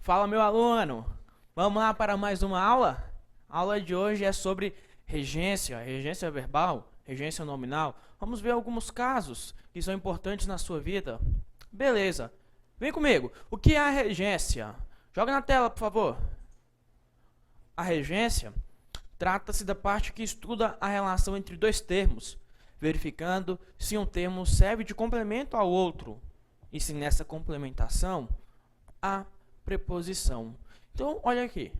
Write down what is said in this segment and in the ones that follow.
Fala, meu aluno! Vamos lá para mais uma aula? A aula de hoje é sobre regência verbal, regência nominal. Vamos ver alguns casos que são importantes na sua vida. Beleza, vem comigo. O que é a regência? Joga na tela, por favor. A regência trata-se da parte que estuda a relação entre dois termos, verificando se um termo serve de complemento ao outro e se nessa complementação há preposição. Então, olha aqui.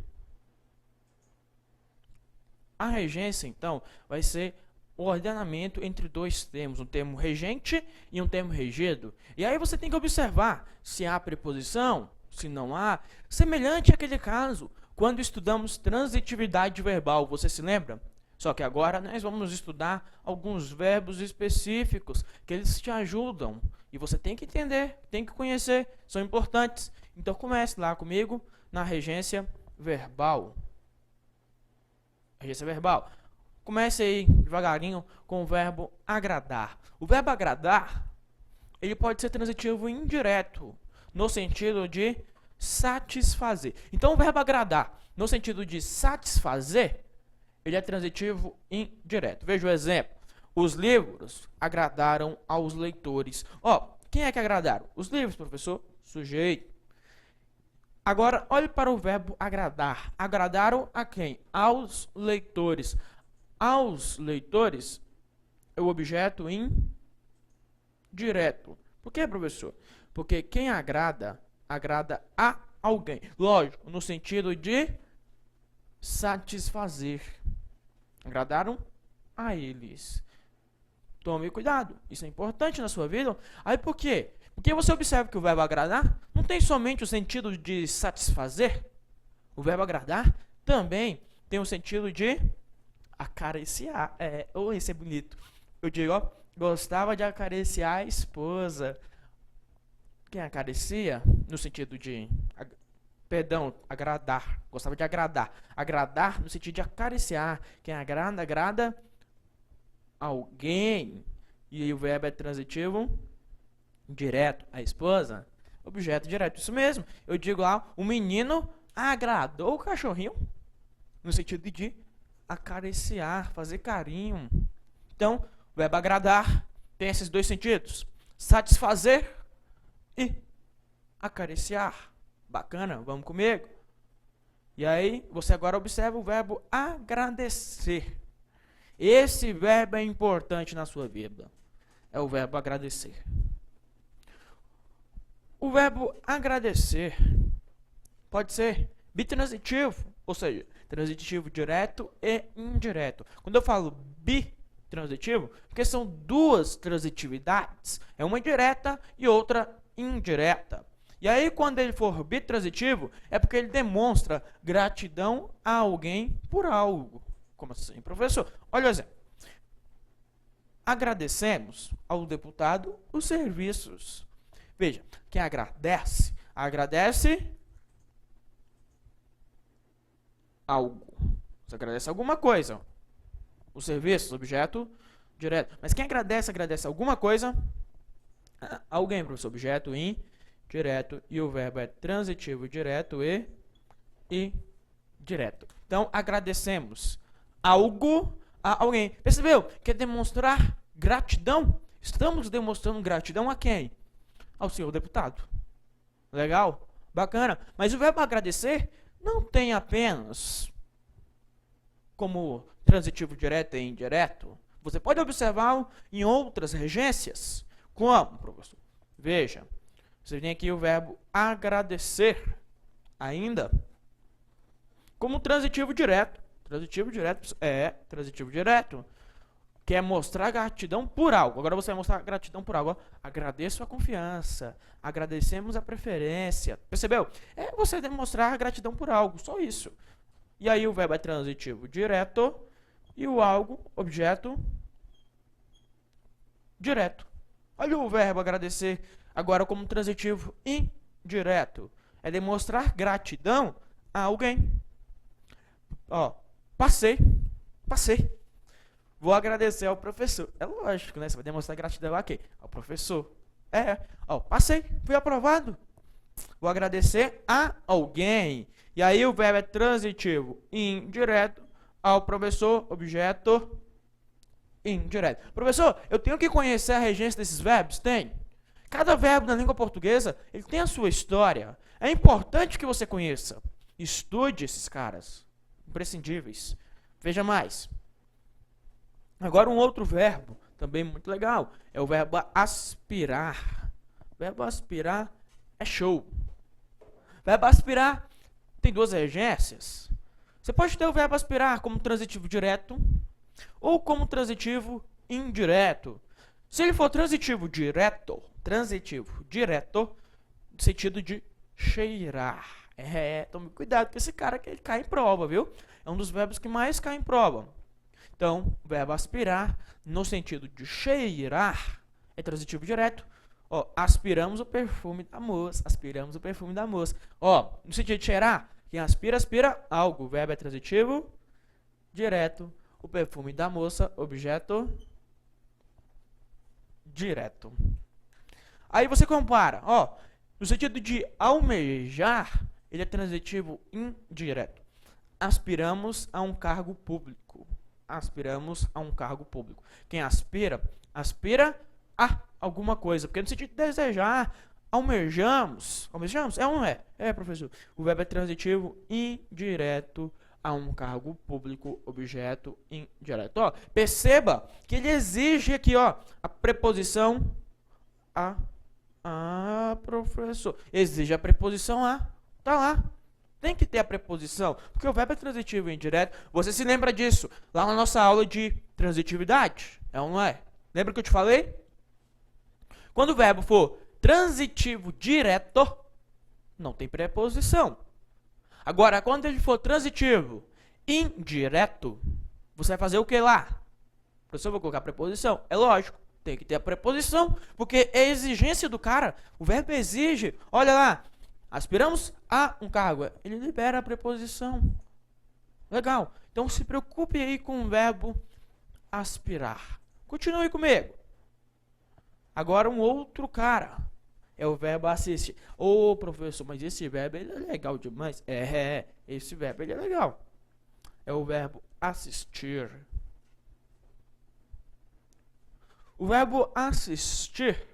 A regência, então, vai ser o ordenamento entre dois termos, um termo regente e um termo regido. E aí você tem que observar se há preposição, se não há. Semelhante àquele caso, quando estudamos transitividade verbal, você se lembra? Só que agora nós vamos estudar alguns verbos específicos que eles te ajudam. E você tem que entender, tem que conhecer, são importantes. Então comece lá comigo na regência verbal. Regência verbal. Comece aí devagarinho com o verbo agradar. O verbo agradar, ele pode ser transitivo indireto, no sentido de satisfazer. Então o verbo agradar, no sentido de satisfazer, ele é transitivo indireto. Veja o exemplo. Os livros agradaram aos leitores. Quem é que agradaram? Os livros, professor. Sujeito. Agora, olhe para o verbo agradar. Agradaram a quem? Aos leitores. Aos leitores é o objeto indireto. Por que, professor? Porque quem agrada, agrada a alguém. Lógico, no sentido de satisfazer. Agradaram a eles. Tome cuidado, isso é importante na sua vida. Aí por quê? Porque você observa que o verbo agradar não tem somente o sentido de satisfazer. O verbo agradar também tem o sentido de acariciar. Isso é bonito. Eu digo, gostava de acariciar a esposa. Quem acaricia, no sentido de agradar. Gostava de agradar. Agradar no sentido de acariciar. Quem agrada, agrada alguém. E aí o verbo é transitivo direto. A esposa, objeto direto. Isso mesmo. Eu digo lá, o menino agradou o cachorrinho. No sentido de acariciar, fazer carinho. Então, o verbo agradar tem esses dois sentidos. Satisfazer e acariciar. Bacana, vamos comigo? E aí, você agora observa o verbo agradecer. Esse verbo é importante na sua vida. É o verbo agradecer. O verbo agradecer pode ser bitransitivo, ou seja, transitivo direto e indireto. Quando eu falo bitransitivo, porque são duas transitividades, é uma direta e outra indireta. E aí, quando ele for bitransitivo, é porque ele demonstra gratidão a alguém por algo. Como assim, professor? Olha o exemplo. Agradecemos ao deputado os serviços. Veja, quem agradece, agradece algo. Você agradece alguma coisa. O serviço, objeto direto. Mas quem agradece, agradece alguma coisa a alguém, professor. Objeto indireto. E o verbo é transitivo direto e indireto. Então, agradecemos algo a alguém. Percebeu? Quer demonstrar gratidão? Estamos demonstrando gratidão a quem? Ao senhor deputado. Legal? Bacana. Mas o verbo agradecer não tem apenas como transitivo direto e indireto. Você pode observá-lo em outras regências. Como, professor? Veja. Você tem aqui o verbo agradecer ainda como transitivo direto. Transitivo direto transitivo direto. Quer mostrar gratidão por algo. Agora você vai mostrar gratidão por algo. Agradeço a confiança. Agradecemos a preferência. Percebeu? É você demonstrar gratidão por algo. Só isso. E aí o verbo é transitivo direto. E o algo, objeto, direto. Olha o verbo agradecer agora como transitivo indireto. É demonstrar gratidão a alguém. Passei. Vou agradecer ao professor. É lógico, né? Você vai demonstrar gratidão a quem? Ao professor. Passei, fui aprovado. Vou agradecer a alguém. E aí o verbo é transitivo indireto ao professor, objeto indireto. Professor, eu tenho que conhecer a regência desses verbos? Tem. Cada verbo na língua portuguesa, ele tem a sua história. É importante que você conheça. Estude esses caras. Imprescindíveis. Veja mais. Agora um outro verbo, também muito legal, é o verbo aspirar. O verbo aspirar é show. O verbo aspirar tem duas regências. Você pode ter o verbo aspirar como transitivo direto ou como transitivo indireto. Se ele for transitivo direto, no sentido de cheirar. Tome cuidado com esse cara que ele cai em prova, viu? É um dos verbos que mais cai em prova. Então, o verbo aspirar, no sentido de cheirar, é transitivo direto. Ó, aspiramos o perfume da moça. Aspiramos o perfume da moça. Ó, no sentido de cheirar, quem aspira, aspira algo. O verbo é transitivo direto. O perfume da moça, objeto direto. Aí você compara, ó, no sentido de almejar, ele é transitivo indireto. Aspiramos a um cargo público. Aspiramos a um cargo público. Quem aspira, aspira a alguma coisa. Porque no sentido de desejar, almejamos. Almejamos? É ou não é? É, professor. O verbo é transitivo indireto a um cargo público, objeto indireto. Ó, perceba que ele exige aqui, ó, a preposição a. Professor. Exige a preposição a. Tá lá. Tem que ter a preposição, porque o verbo é transitivo indireto. Você se lembra disso lá na nossa aula de transitividade? É ou não é? Lembra que eu te falei? Quando o verbo for transitivo direto, não tem preposição. Agora, quando ele for transitivo indireto, você vai fazer o que lá? Professor, eu vou colocar a preposição. É lógico, tem que ter a preposição, porque é exigência do cara. O verbo exige. Olha lá. Aspiramos a um cargo. Ele libera a preposição. Legal. Então se preocupe aí com o verbo aspirar. Continue comigo. Agora um outro cara. É o verbo assistir. Ô, professor, mas esse verbo ele é legal demais. Esse verbo ele é legal. É o verbo assistir. O verbo assistir.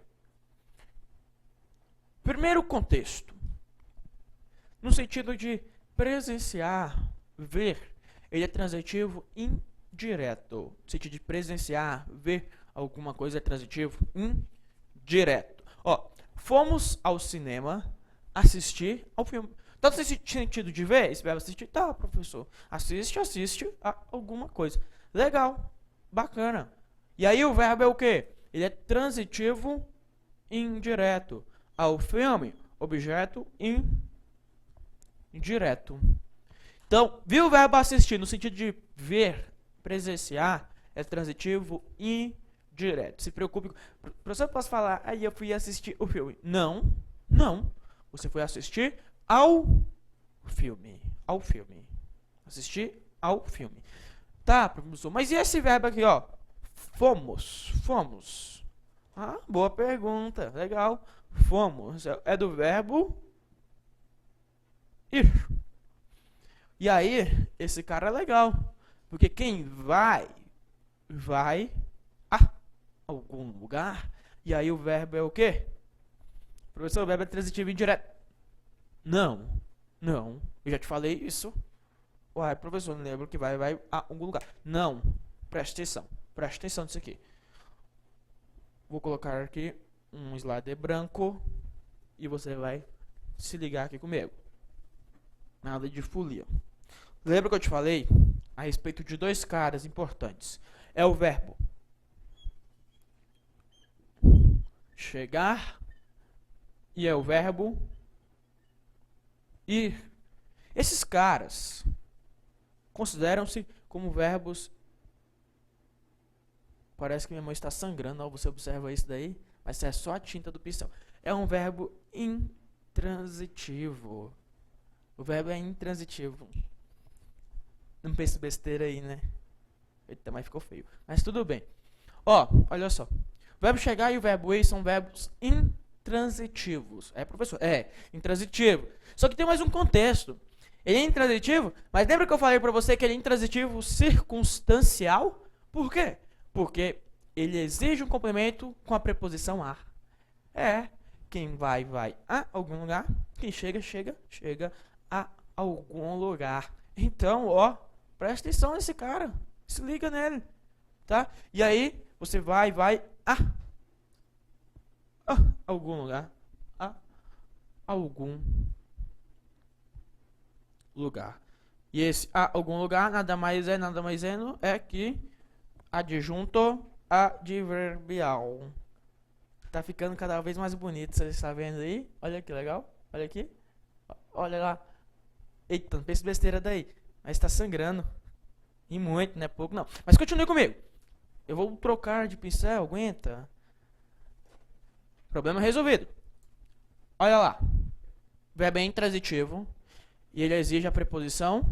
Primeiro contexto. No sentido de presenciar, ver, ele é transitivo indireto. No sentido de presenciar, ver alguma coisa é transitivo indireto. Ó, fomos ao cinema assistir ao filme. Tá no sentido de ver? Esse verbo assistir? Tá, professor. Assiste a alguma coisa. Legal, bacana. E aí o verbo é o quê? Ele é transitivo indireto. Ao filme, objeto indireto. Então, viu o verbo assistir no sentido de ver, presenciar, é transitivo indireto. Se preocupe. Professor, posso falar, aí eu fui assistir o filme. Não, não. Você foi assistir ao filme. Ao filme. Assistir ao filme. Tá, professor, mas e esse verbo aqui, ó? Fomos. Ah, boa pergunta. Legal. Fomos. É do verbo ir. E aí, esse cara é legal. Porque quem vai a algum lugar. E aí o verbo é o quê? Professor, o verbo é transitivo indireto. Não. Eu já te falei isso. Uai, professor, não lembro que vai a algum lugar. Não. Presta atenção nisso aqui. Vou colocar aqui um slide branco. E você vai se ligar aqui comigo. Nada de folia. Lembra que eu te falei a respeito de dois caras importantes? É o verbo chegar e é o verbo ir. Esses caras consideram-se como verbos. Parece que minha mão está sangrando ao você observa isso daí, mas é só a tinta do pincel. É um verbo intransitivo. O verbo é intransitivo. Não pense besteira aí, né? Eita, mas ficou feio. Mas tudo bem. Ó, olha só. O verbo chegar e o verbo ir são verbos intransitivos. É, professor? É, intransitivo. Só que tem mais um contexto. Ele é intransitivo, mas lembra que eu falei para você que ele é intransitivo circunstancial? Por quê? Porque ele exige um complemento com a preposição a. É, quem vai, vai a algum lugar. Quem chega, chega, chega a algum lugar. Então, ó, presta atenção nesse cara. Se liga nele, tá? E aí, você vai, vai a algum lugar. A algum lugar. E esse a algum lugar nada mais é que adjunto adverbial. Tá ficando cada vez mais bonito, você está vendo aí? Olha que legal. Olha aqui. Olha lá. Eita, não pense besteira daí. Mas tá sangrando. E muito, não é pouco não. Mas continue comigo. Eu vou trocar de pincel, aguenta. Problema resolvido. Olha lá. O verbo é intransitivo. E ele exige a preposição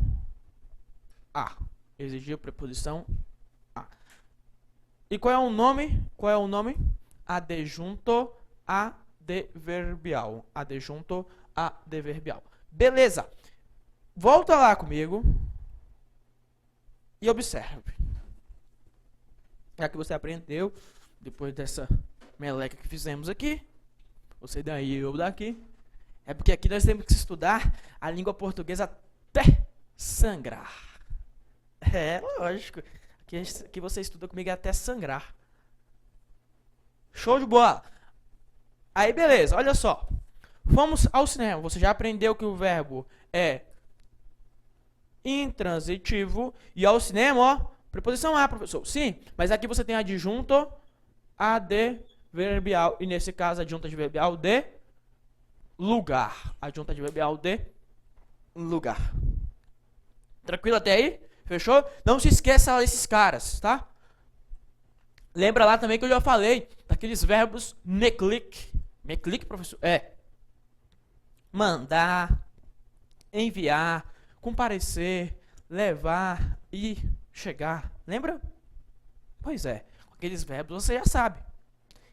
a. Exige a preposição a. E qual é o nome? Qual é o nome? Adjunto adverbial. Adjunto adverbial. Beleza. Volta lá comigo. E observe. Já que você aprendeu, depois dessa meleca que fizemos aqui, você daí e eu daqui, é porque aqui nós temos que estudar a língua portuguesa até sangrar. É, lógico. Aqui você estuda comigo até sangrar. Show de bola. Aí, beleza, olha só. Vamos ao cinema. Você já aprendeu que o verbo é intransitivo. E ao cinema, ó, preposição a, professor. Sim, mas aqui você tem adjunto adverbial. E nesse caso, adjunto adverbial de lugar. Adjunto adverbial de lugar. Tranquilo até aí? Fechou? Não se esqueça desses caras, tá? Lembra lá também que eu já falei daqueles verbos meclic. Meclic, professor? É. Mandar, enviar, comparecer, levar e chegar. Lembra? Pois é. Aqueles verbos você já sabe.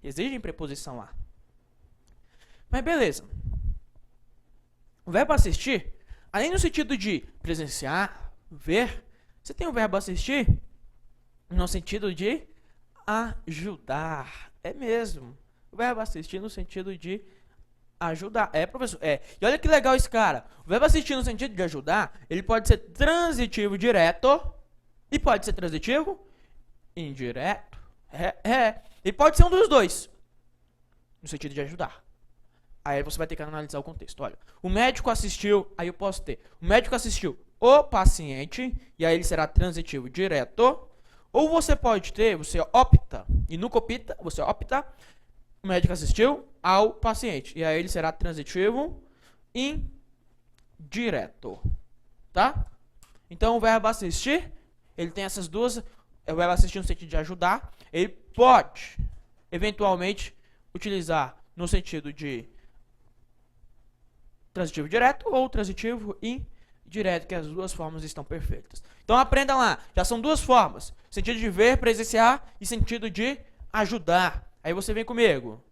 Exigem preposição a. Mas beleza. O verbo assistir, além no sentido de presenciar, ver, você tem o verbo assistir no sentido de ajudar. É mesmo. O verbo assistir no sentido de ajudar. É, professor? É. E olha que legal esse cara. O verbo assistir no sentido de ajudar, ele pode ser transitivo direto e pode ser transitivo indireto. Ele pode ser um dos dois. No sentido de ajudar. Aí você vai ter que analisar o contexto. Olha, o médico assistiu, aí eu posso ter. O médico assistiu o paciente, e aí ele será transitivo direto. Ou você pode ter, você opta, e nunca opta, você opta, o médico assistiu ao paciente. E aí ele será transitivo indireto. Tá? Então o verbo assistir, ele tem essas duas. O verbo assistir no sentido de ajudar. Ele pode, eventualmente, utilizar no sentido de transitivo direto ou transitivo indireto, que as duas formas estão perfeitas. Então aprenda lá, já são duas formas. Sentido de ver, presenciar e sentido de ajudar. Aí você vem comigo.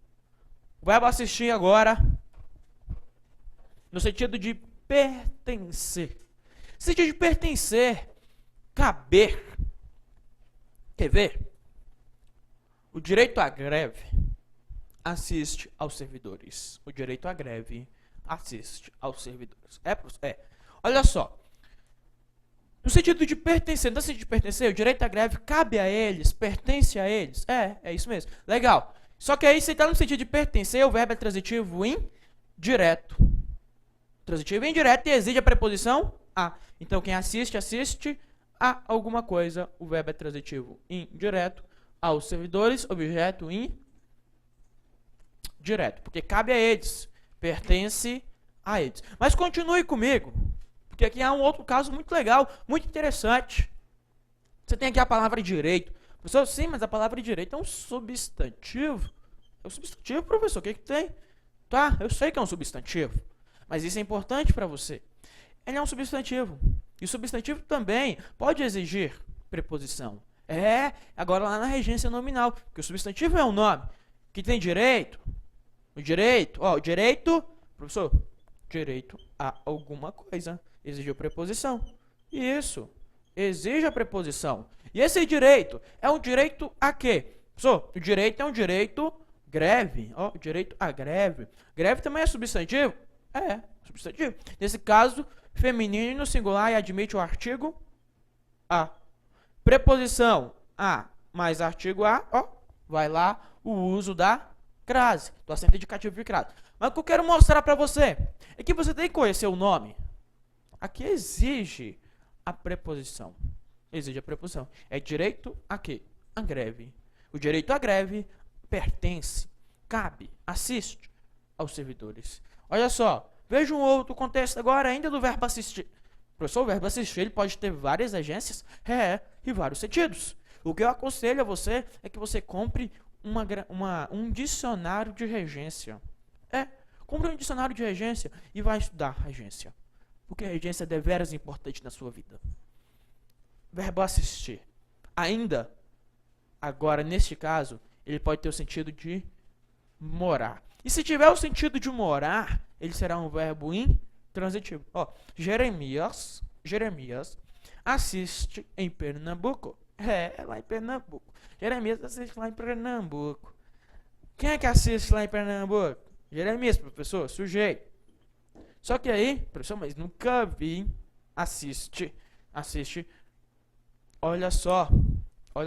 O verbo assistir agora no sentido de pertencer. Sentido de pertencer, caber. Quer ver? O direito à greve assiste aos servidores. O direito à greve assiste aos servidores. É. Olha só. No sentido de pertencer, no sentido de pertencer, o direito à greve cabe a eles, pertence a eles. É isso mesmo. Legal. Só que aí, se está no sentido de pertencer, o verbo é transitivo indireto. Transitivo indireto e exige a preposição a. Então, quem assiste, assiste a alguma coisa. O verbo é transitivo indireto. Aos servidores, objeto indireto. Porque cabe a eles. Pertence a eles. Mas continue comigo. Porque aqui há um outro caso muito legal, muito interessante. Você tem aqui a palavra direito. Professor, sim, mas a palavra direito é um substantivo. É um substantivo, professor, o que tem? Tá, eu sei que é um substantivo. Mas isso é importante para você. Ele é um substantivo. E o substantivo também pode exigir preposição. Agora lá na regência nominal. Porque o substantivo é um nome que tem direito. O direito, ó, o direito, professor, direito a alguma coisa. Exige a preposição. Isso. Exige a preposição. E esse direito é um direito a quê? Professor, o direito é um direito greve. Ó, direito a greve. Greve também é substantivo? É, substantivo. Nesse caso, feminino singular e admite o artigo a. Preposição a mais artigo a, ó, vai lá o uso da crase, do acento indicativo de crase. Mas o que eu quero mostrar para você é que você tem que conhecer o nome. Aqui exige a preposição. Exige a preposição. É direito a quê? A greve. O direito à greve pertence, cabe, assiste aos servidores. Olha só, veja um outro contexto agora ainda do verbo assistir. Professor, o verbo assistir ele pode ter várias agências e vários sentidos. O que eu aconselho a você é que você compre um dicionário de regência. Compre um dicionário de regência e vai estudar regência. Porque a regência é deveras importante na sua vida. Verbo assistir. Ainda, agora, neste caso, ele pode ter o sentido de morar. E se tiver o sentido de morar, ele será um verbo intransitivo. Ó, Jeremias assiste em Pernambuco. É lá em Pernambuco. Jeremias assiste lá em Pernambuco. Quem é que assiste lá em Pernambuco? Jeremias, professor, sujeito. Só que aí, professor, mas nunca vi. Assiste. Olha só. O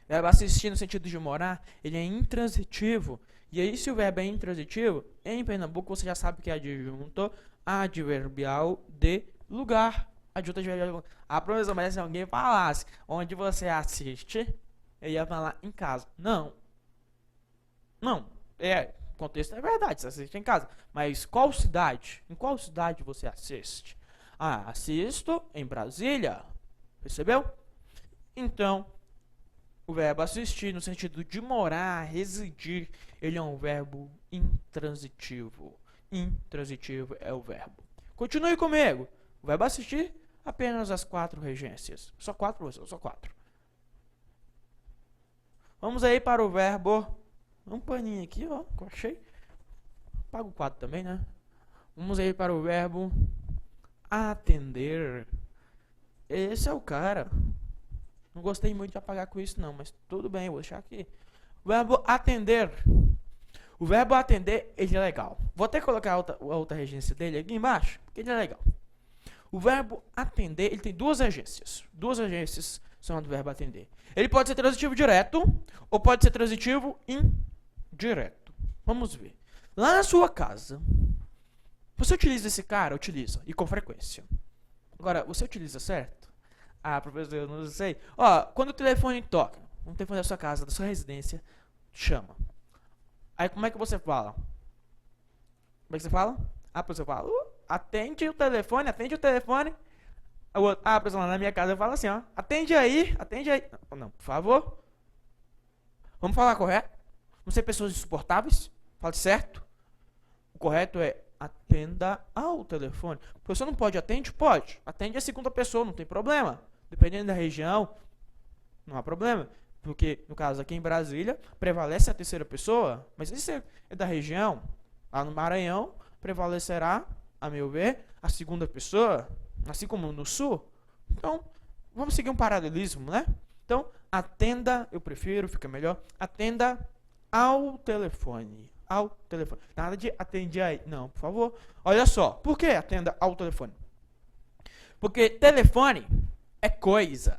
verbo assistir no sentido de morar, ele é intransitivo. E aí, se o verbo é intransitivo, em Pernambuco você já sabe que é adjunto adverbial de lugar. Adjunto adverbial de lugar. Ah, professor, mas se alguém falasse onde você assiste, eu ia falar em casa. Não. O contexto é verdade, você assiste em casa. Mas qual cidade? Em qual cidade você assiste? Ah, assisto em Brasília. Percebeu? Então, o verbo assistir, no sentido de morar, residir, ele é um verbo intransitivo. Intransitivo é o verbo. Continue comigo. O verbo assistir, apenas as 4 regências. Só 4, professor? Só 4. Vamos aí para o verbo... Um paninho aqui, ó, que eu achei. Pago 4 também, né? Vamos aí para o verbo atender. Esse é o cara. Não gostei muito de apagar com isso não, mas tudo bem, eu vou deixar aqui. O verbo atender. O verbo atender, ele é legal. Vou até colocar a outra regência dele aqui embaixo, porque ele é legal. O verbo atender, ele tem 2 regências. 2 regências são do verbo atender. Ele pode ser transitivo direto ou pode ser transitivo indireto. Vamos ver. Lá na sua casa, você utiliza esse cara? Utiliza, e com frequência. Agora, você utiliza certo? Ah, professor, eu não sei. Ó, quando o telefone toca, um telefone da sua casa, da sua residência, chama. Aí como é que você fala? Como é que você fala? Ah, professor, fala, atende o telefone. Ah, professor, lá na minha casa eu falo assim, ó, atende aí. Não, por favor. Vamos falar correto? Vamos ser pessoas insuportáveis? Fale certo? O correto é atenda ao telefone. O professor não pode atende? Pode. Atende a segunda pessoa, não tem problema. Dependendo da região, não há problema. Porque, no caso aqui em Brasília, prevalece a terceira pessoa. Mas se é da região, lá no Maranhão, prevalecerá, a meu ver, a segunda pessoa, assim como no Sul. Então, vamos seguir um paralelismo, né? Então, atenda, eu prefiro, fica melhor. Atenda ao telefone. Ao telefone. Nada de atende aí. Não, por favor. Olha só. Por que atenda ao telefone? Porque telefone é coisa.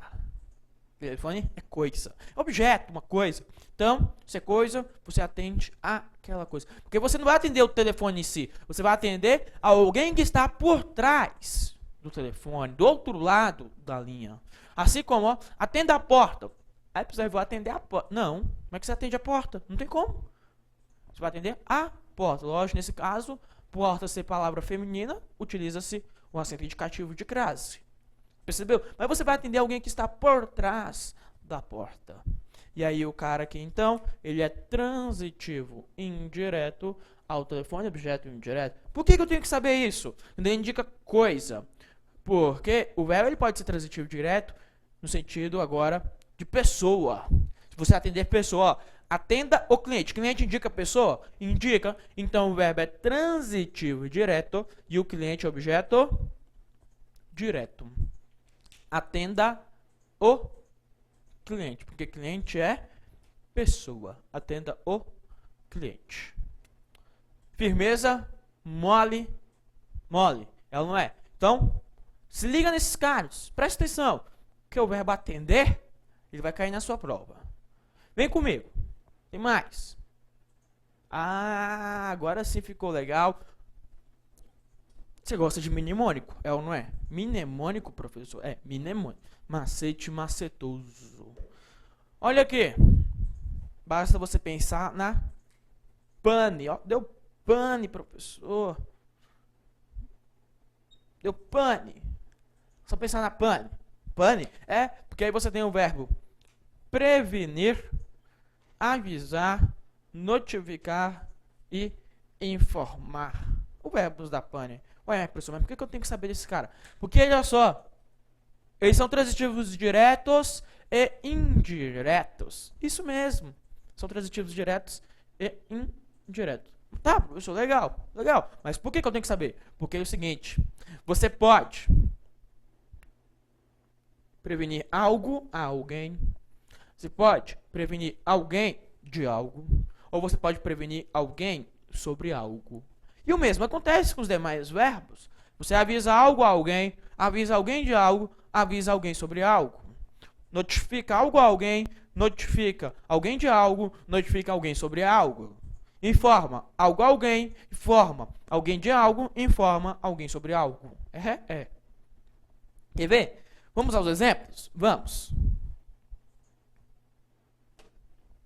Telefone é coisa. Objeto, uma coisa. Então, se é coisa, você atende àquela coisa. Porque você não vai atender o telefone em si. Você vai atender a alguém que está por trás do telefone, do outro lado da linha. Assim como, ó, atenda a porta. Aí você vai atender a porta. Não. Como é que você atende a porta? Não tem como. Você vai atender a porta. Lógico, nesse caso, porta ser palavra feminina, utiliza-se o acento indicativo de crase. Percebeu? Mas você vai atender alguém que está por trás da porta. E aí o cara aqui, então, ele é transitivo indireto ao telefone, objeto indireto. Por que eu tenho que saber isso? Ainda indica coisa. Porque o verbo ele pode ser transitivo direto no sentido agora de pessoa. Se você atender pessoa, ó, Atenda o cliente. Cliente indica a pessoa? Indica. Então o verbo é transitivo direto e o cliente é objeto direto. Atenda o cliente, porque cliente é pessoa. Atenda o cliente. Firmeza, mole, mole. Ela não é. Então, se liga nesses caras. Presta atenção. Que o verbo atender, ele vai cair na sua prova. Vem comigo. Tem mais. Ah, agora sim ficou legal. Você gosta de mnemônico? É ou não é? Mnemônico, professor? É, mnemônico. Macete macetoso. Olha aqui. Basta você pensar na pane. Ó, deu pane, professor. Deu pane. Só pensar na pane. Pane é porque aí você tem o verbo prevenir, avisar, notificar e informar. O verbos da pane. Ué, professor, mas por que eu tenho que saber desse cara? Porque, olha só, eles são transitivos diretos e indiretos. Isso mesmo. São transitivos diretos e indiretos. Tá, professor, legal, legal. Mas por que eu tenho que saber? Porque é o seguinte, você pode prevenir algo a alguém. Você pode prevenir alguém de algo. Ou você pode prevenir alguém sobre algo. E o mesmo acontece com os demais verbos. Você avisa algo a alguém, avisa alguém de algo, avisa alguém sobre algo. Notifica algo a alguém, notifica alguém de algo, notifica alguém sobre algo. Informa algo a alguém, informa alguém de algo, informa alguém sobre algo. É. Quer ver? Vamos aos exemplos? Vamos.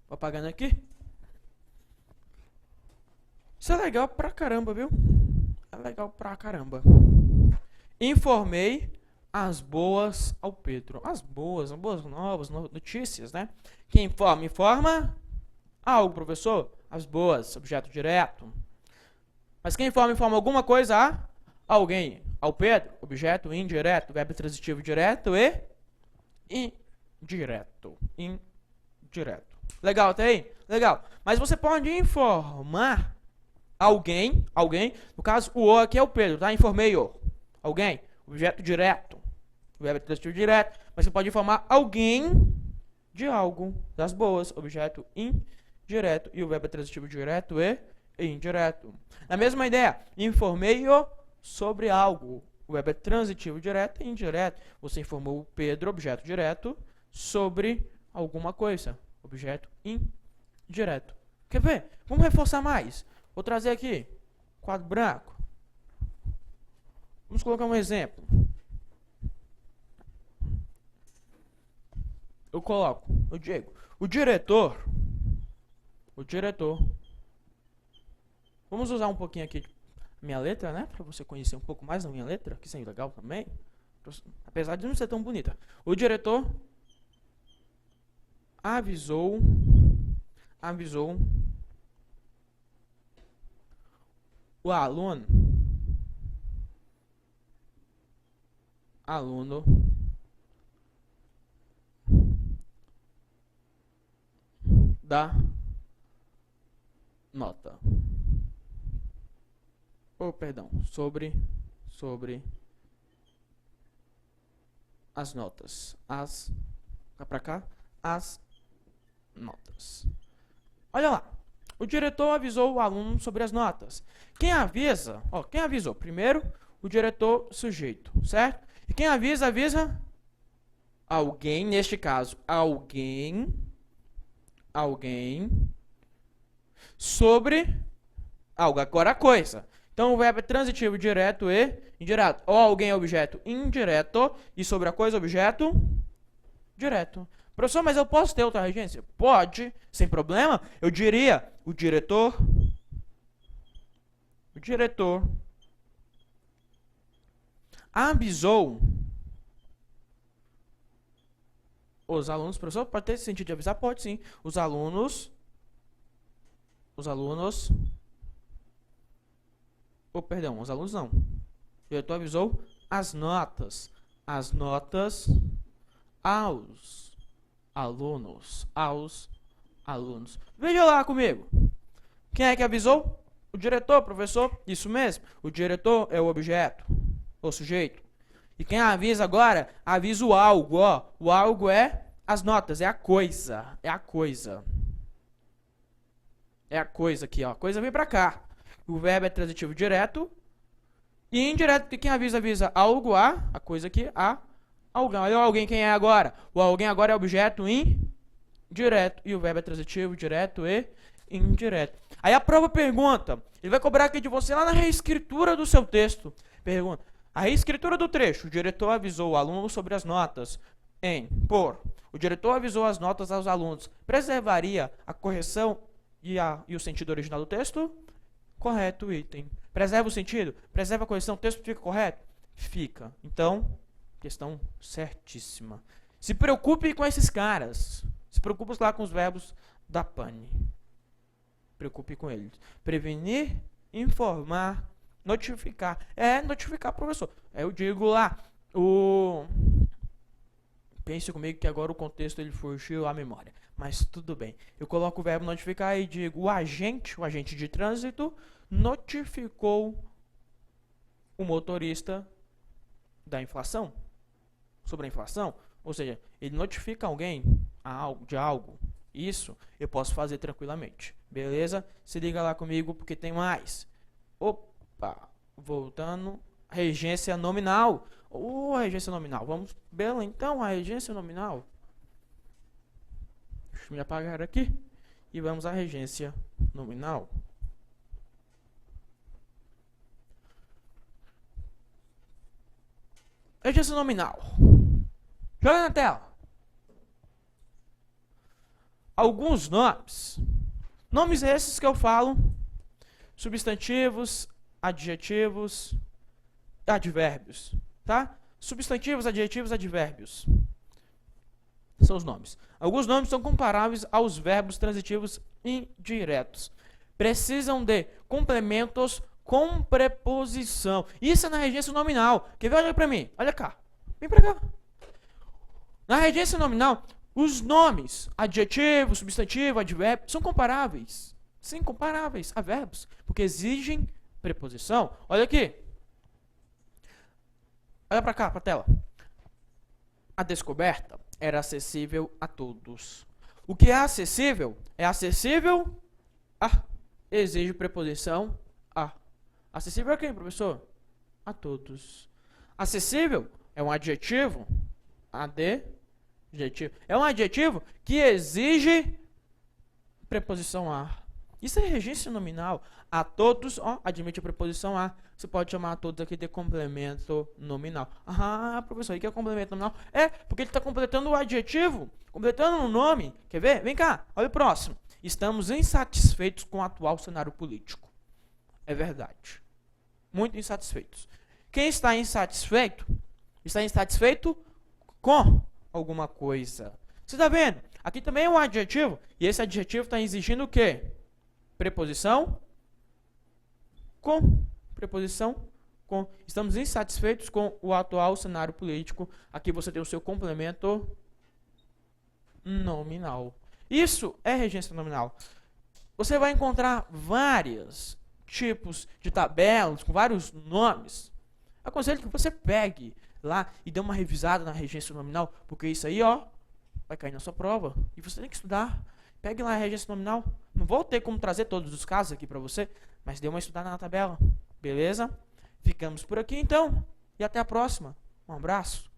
Vou apagando aqui. Isso é legal pra caramba, viu? É legal pra caramba. Informei as boas ao Pedro. As boas novas, notícias, né? Quem informa? Informa algo, professor. As boas, objeto direto. Mas quem informa? Informa alguma coisa a alguém. Ao Pedro, objeto indireto. Verbo transitivo direto e indireto. Indireto. Legal até aí? Legal. Mas você pode informar alguém, no caso o aqui é o Pedro, tá? Informei o. Alguém, objeto direto. Verbo transitivo direto. Mas você pode informar alguém de algo. Das boas, objeto indireto. E o verbo transitivo direto e indireto. Na mesma ideia, informei-o sobre algo. O verbo é transitivo direto e indireto. Você informou o Pedro, objeto direto, sobre alguma coisa. Objeto indireto. Quer ver? Vamos reforçar mais. Vou trazer aqui. Quadro branco. Vamos colocar um exemplo. Eu coloco, o Diego. O diretor. Vamos usar um pouquinho aqui minha letra, né? Para você conhecer um pouco mais da minha letra, que isso é legal também. Apesar de não ser tão bonita. O diretor avisou o aluno da nota. Perdão, sobre as notas. Pra cá, as notas. Olha lá. O diretor avisou o aluno sobre as notas. Quem avisa? Quem avisou? Primeiro, o diretor sujeito, certo? E quem avisa alguém, neste caso, alguém sobre algo. Agora a coisa. Então o verbo é transitivo direto e indireto. Ou alguém é objeto indireto e sobre a coisa objeto direto. Professor, mas eu posso ter outra regência? Pode, sem problema. Eu diria, o diretor avisou os alunos. Professor, pode ter esse sentido de avisar? Pode sim. Os alunos não. O diretor avisou as notas aos alunos. alunos. Veja lá comigo. Quem é que avisou? O diretor, professor? Isso mesmo. O diretor é o objeto, o sujeito. E quem avisa agora, avisa o algo, ó. O algo é as notas, é a coisa. É a coisa. É a coisa aqui, ó. A coisa vem pra cá. O verbo é transitivo direto. E indireto, porque quem avisa algo a coisa aqui, a alguém. Olha o alguém quem é agora. O alguém agora é objeto indireto. E o verbo é transitivo, direto e indireto. Aí a prova pergunta. Ele vai cobrar aqui de você lá na reescritura do seu texto. Pergunta. A reescritura do trecho. O diretor avisou o aluno sobre as notas por. O diretor avisou as notas aos alunos. Preservaria a correção e o sentido original do texto? Correto, item. Preserva o sentido? Preserva a correção? O texto fica correto? Fica. Então, questão certíssima. Se preocupe com esses caras. Se preocupe lá com os verbos da pane. Preocupe com eles. Prevenir, informar, notificar. É notificar, professor. Eu digo lá, pense comigo que agora o contexto ele fugiu à memória. Mas tudo bem. Eu coloco o verbo notificar e digo o agente de trânsito notificou o motorista da inflação. Sobre a inflação. Ou seja, ele notifica alguém de algo. Isso eu posso fazer tranquilamente. Beleza? Se liga lá comigo porque tem mais. Opa! Voltando. Regência nominal. Regência nominal. Vamos ver então a regência nominal. Deixa eu me apagar aqui. E vamos à regência nominal. Regência nominal. Joga na tela. Alguns nomes. Nomes esses que eu falo. Substantivos, adjetivos, advérbios. Tá? Substantivos, adjetivos, advérbios. São os nomes. Alguns nomes são comparáveis aos verbos transitivos indiretos. Precisam de complementos com preposição. Isso é na regência nominal. Quer ver? Olha pra mim. Olha cá. Vem pra cá. Na regência nominal, os nomes, adjetivo, substantivo, advérbio, são comparáveis. Sim, comparáveis a verbos. Porque exigem preposição. Olha aqui. Olha pra cá, pra tela. A descoberta era acessível a todos. O que é acessível a. Exige preposição a. Acessível a quem, professor? A todos. Acessível é um adjetivo. Adjetivo. É um adjetivo que exige preposição a. Isso é regência nominal. A todos, admite a preposição a. Você pode chamar a todos aqui de complemento nominal. Professor, o que é complemento nominal? É, porque ele está completando o adjetivo, completando o nome. Quer ver? Vem cá, olha o próximo. Estamos insatisfeitos com o atual cenário político. É verdade. Muito insatisfeitos. Quem está insatisfeito? Está insatisfeito com alguma coisa. Você está vendo? Aqui também é um adjetivo. E esse adjetivo está exigindo o quê? Preposição com. Preposição com. Estamos insatisfeitos com o atual cenário político. Aqui você tem o seu complemento nominal. Isso é regência nominal. Você vai encontrar vários tipos de tabelas com vários nomes. Aconselho que você pegue lá e dê uma revisada na regência nominal, porque isso aí, vai cair na sua prova. E você tem que estudar. Pegue lá a regência nominal. Não vou ter como trazer todos os casos aqui para você, mas dê uma estudada na tabela. Beleza? Ficamos por aqui então. E até a próxima. Um abraço.